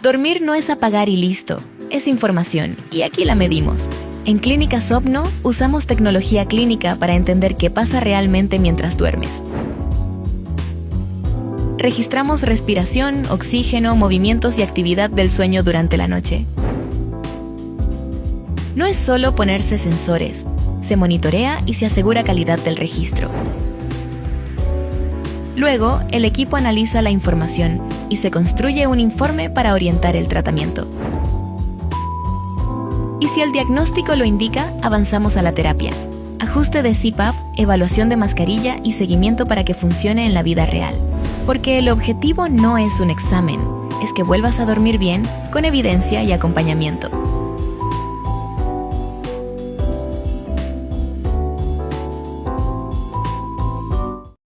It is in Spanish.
Dormir no es apagar y listo, es información, y aquí la medimos. En Clínica Sopno usamos tecnología clínica para entender qué pasa realmente mientras duermes. Registramos respiración, oxígeno, movimientos y actividad del sueño durante la noche. No es solo ponerse sensores, se monitorea y se asegura calidad del registro. Luego, el equipo analiza la información y se construye un informe para orientar el tratamiento. Y si el diagnóstico lo indica, avanzamos a la terapia. Ajuste de CPAP, evaluación de mascarilla y seguimiento para que funcione en la vida real. Porque el objetivo no es un examen, es que vuelvas a dormir bien, con evidencia y acompañamiento.